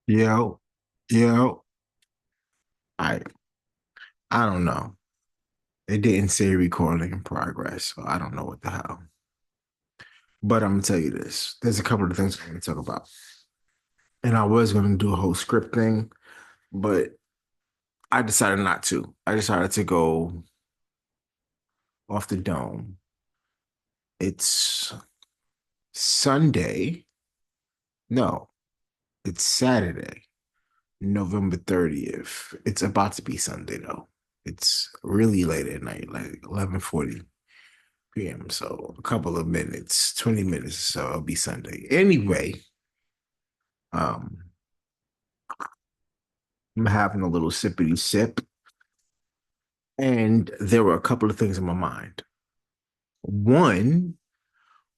Yo, yo, I I don't know. It didn't say recording in progress, so I don't know what the hell. But I'm gonna tell you this. There's a couple of things I'm gonna talk about. And I was gonna do a whole script thing, but I decided not to. I decided to go off the dome. It's Sunday. No, it's Saturday, November 30th. It's about to be Sunday though. It's really late at night, like 11:40 p.m. So a couple of minutes, 20 minutes or so, it'll be Sunday. Anyway, um, I'm having a little sippity sip, and there were a couple of things in my mind. One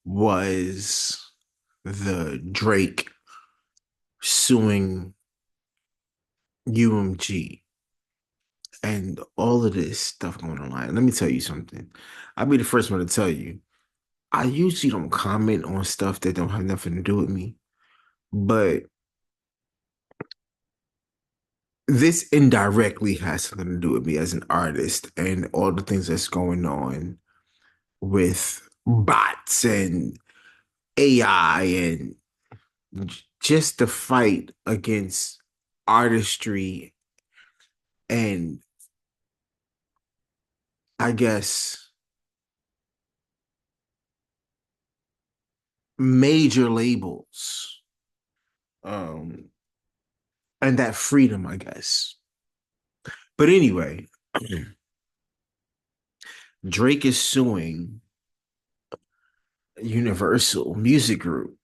was the Drake suing UMG and all of this stuff going on. Let me tell you something. I'll be the first one to tell you. I usually don't comment on stuff that don't have nothing to do with me, but this indirectly has something to do with me as an artist and all the things that's going on with bots and AI and just the fight against artistry and I guess major labels um and that freedom, I guess. But anyway, Drake is suing Universal Music Group.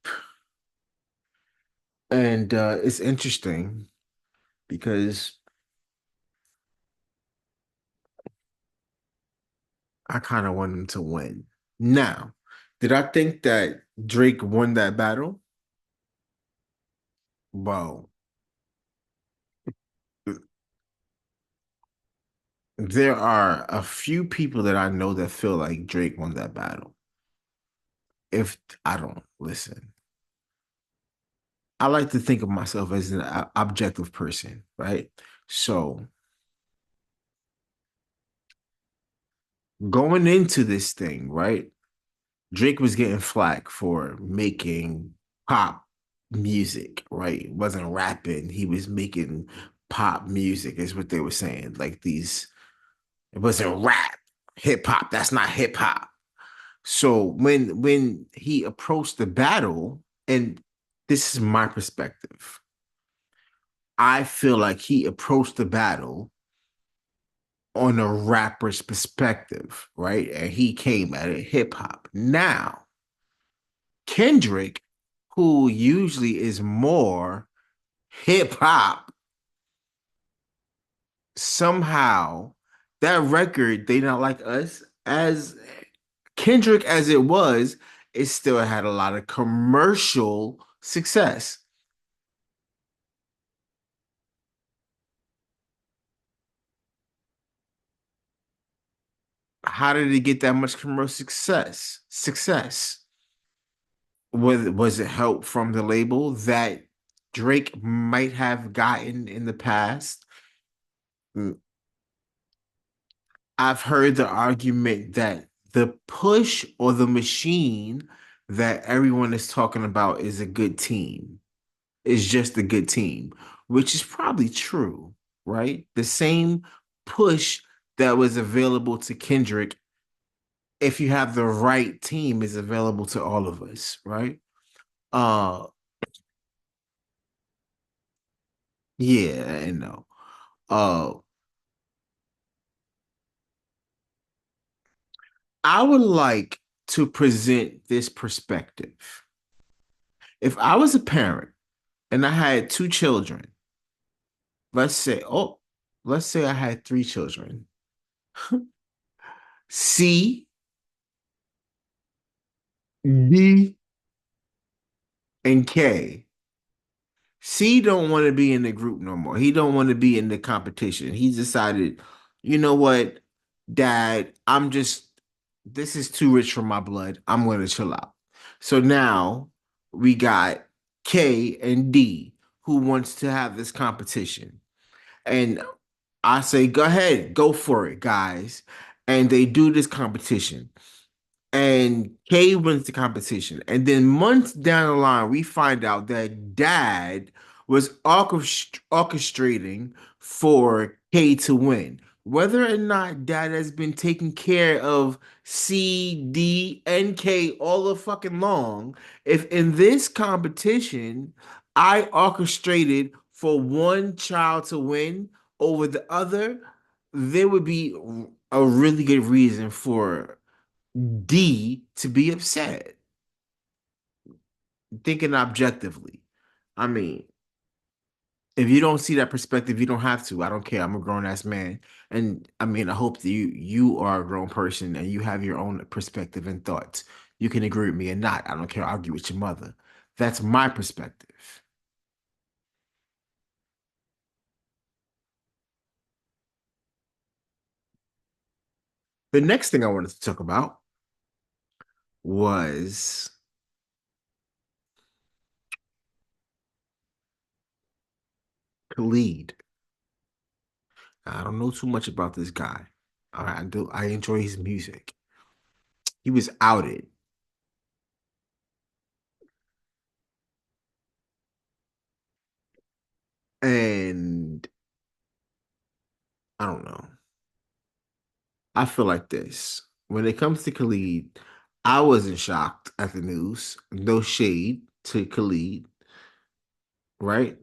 And it's interesting because I kind of want him to win. Now, did I think that Drake won that battle? Well, there are a few people that I know that feel like Drake won that battle. If I don't listen, I like to think of myself as an objective person, right? So going into this thing, right? Drake was getting flack for making pop music, right? He wasn't rapping, he was making pop music, is what they were saying. Like these, it wasn't rap, hip hop. That's not hip hop. So when he approached the battle, and this is my perspective, I feel like he approached the battle on a rapper's perspective, right? And he came at it hip hop. Now, Kendrick, who usually is more hip hop, somehow that record, They Not Like Us, as Kendrick as it was, it still had a lot of commercial success. How did it get that much commercial success? Was it help from the label that Drake might have gotten in the past? Mm, I've heard the argument that the push or the machine that everyone is talking about is a good team, is just a good team, which is probably true, right? The same push that was available to Kendrick, if you have the right team, is available to all of us, right? Uh yeah, I know. Uh I would like to present this perspective. If I was a parent and I had two children, let's say, let's say I had three children, C, D, and K. C don't want to be in the group no more. He don't want to be in the competition. He's decided, you know what, Dad, this is too rich for my blood. I'm going to chill out. So now we got K and D. who wants to have this competition. And I say, go ahead, go for it, guys. And they do this competition. And Kay wins the competition. And then months down the line, we find out that Dad was orchestrating for Kay to win. Whether or not Dad has been taking care of C, D, and K all the fucking long, if in this competition I orchestrated for one child to win over the other, there would be a really good reason for D to be upset, thinking objectively. I mean, if you don't see that perspective, you don't have to. I don't care. I'm a grown ass man. And I mean, I hope that you are a grown person and you have your own perspective and thoughts. You can agree with me or not. I don't care. I'll argue with your mother. That's my perspective. The next thing I wanted to talk about was Khalid. I don't know too much about this guy. I do. I enjoy his music. He was outed, and I don't know. I feel like this. When it comes to Khalid, I wasn't shocked at the news. No shade to Khalid, right?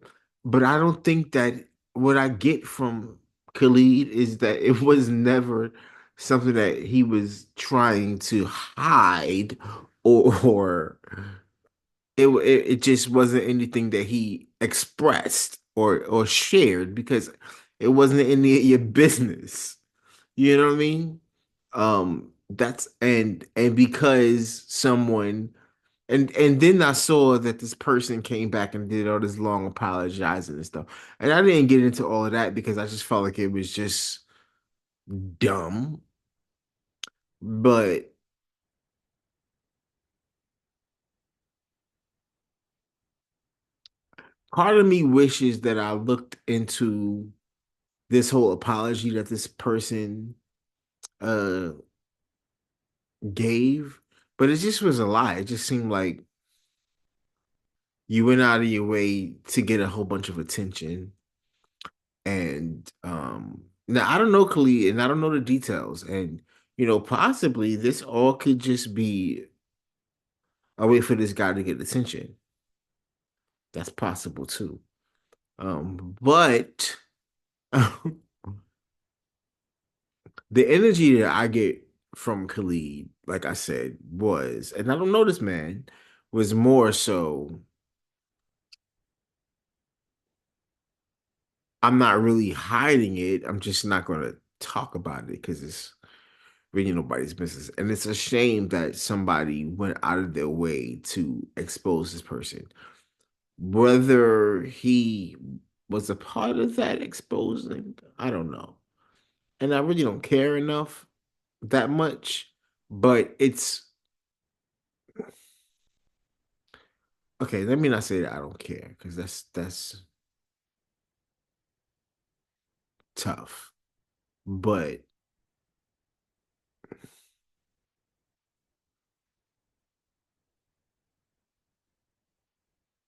But I don't think that what I get from Khalid is that it was never something that he was trying to hide or it just wasn't anything that he expressed or shared because it wasn't any of your business. You know what I mean? That's and because someone and then I saw that this person came back and did all this long apologizing and stuff. And I didn't get into all of that because I just felt like it was just dumb. But part of me wishes that I looked into this whole apology that this person uh gave, but it just was a lie. It just seemed like you went out of your way to get a whole bunch of attention. And now I don't know Khalid and I don't know the details. And possibly this all could just be a way for this guy to get attention. That's possible too. But the energy that I get from Khalid, like I said, was, and I don't know this man, was more so I'm not really hiding it. I'm just not going to talk about it because it's really nobody's business. And it's a shame that somebody went out of their way to expose this person. Whether he was a part of that exposing, I don't know. And I really don't care enough that much. But it's okay. Let me not say that I don't care because that's tough. But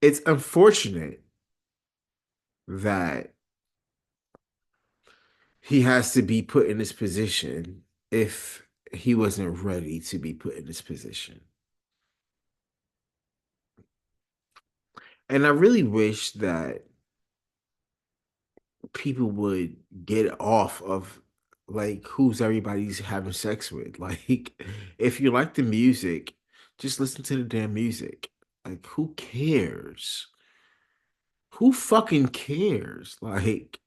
it's unfortunate that he has to be put in this position if he wasn't ready to be put in this position. And I really wish that people would get off of like who's everybody's having sex with. Like, if you like the music, just listen to the damn music. Like, who cares? Who fucking cares? Like,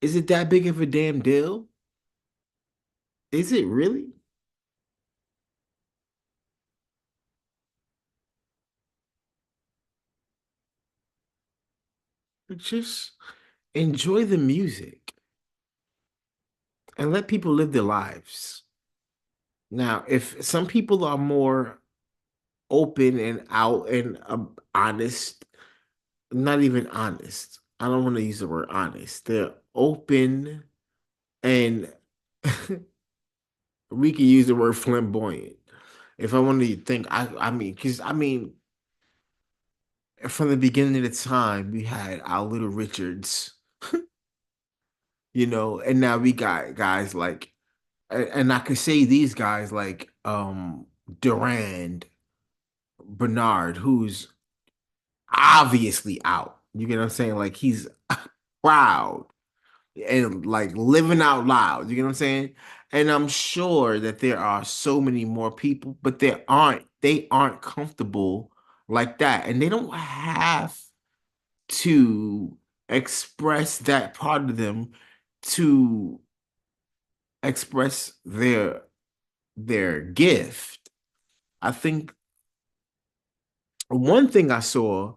is it that big of a damn deal? Is it really? Just enjoy the music and let people live their lives. Now, if some people are more open and out and honest, not even honest. I don't want to use the word honest. They're open and we can use the word flamboyant. If I wanted to think, because from the beginning of the time, we had our little Richards, and now we got guys like, and I could say these guys like Durand, Bernard, who's obviously out. You get what I'm saying? Like he's proud and like living out loud. You get what I'm saying? And I'm sure that there are so many more people, but they aren't comfortable like that. And they don't have to express that part of them to express their gift. I think one thing I saw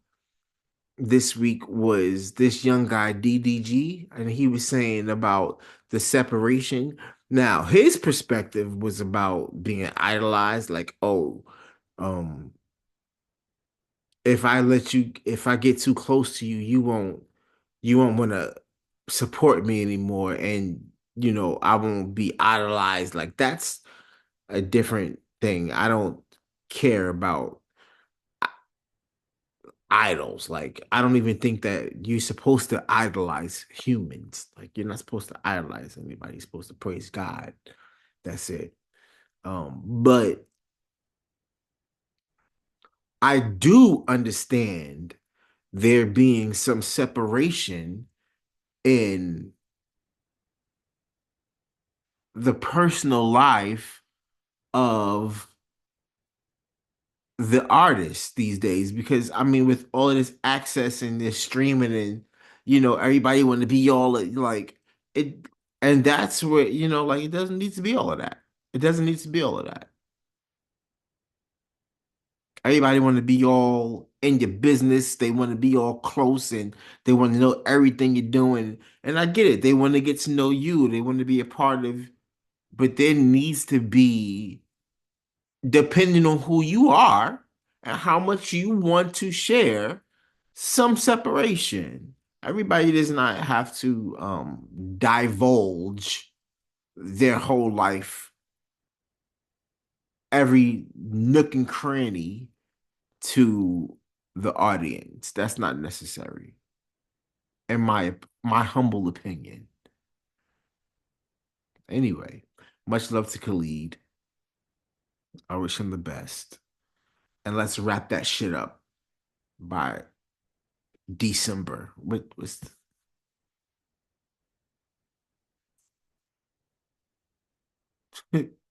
this week was this young guy DDG, and he was saying about the separation. Now, his perspective was about being idolized, like, oh, um, if I get too close to you, you won't want to support me anymore, and I won't be idolized. Like that's a different thing. I don't care about idols. Like, I don't even think that you're supposed to idolize humans. Like, you're not supposed to idolize anybody. You're supposed to praise God. That's it. But I do understand there being some separation in the personal life of the artists these days because with all of this access and this streaming and everybody want to be all like it, and that's where like it doesn't need to be all of that. It doesn't need to be all of that. Everybody want to be all in your business. They want to be all close and they want to know everything you're doing. And I get it. They want to get to know you. They want to be a part of, but there needs to be, depending on who you are and how much you want to share, some separation. Everybody does not have to divulge their whole life, every nook and cranny to the audience. That's not necessary, in my humble opinion. Anyway, much love to Khalid. I wish him the best. And let's wrap that shit up by December. What was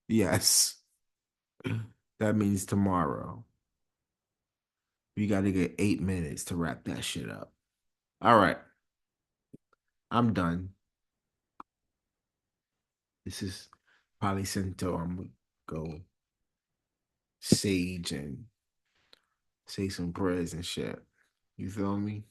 yes. That means tomorrow. We got to get 8 minutes to wrap that shit up. All right. I'm done. This is Pali Cento. I'm going to go sage and say some prayers and shit. You feel me?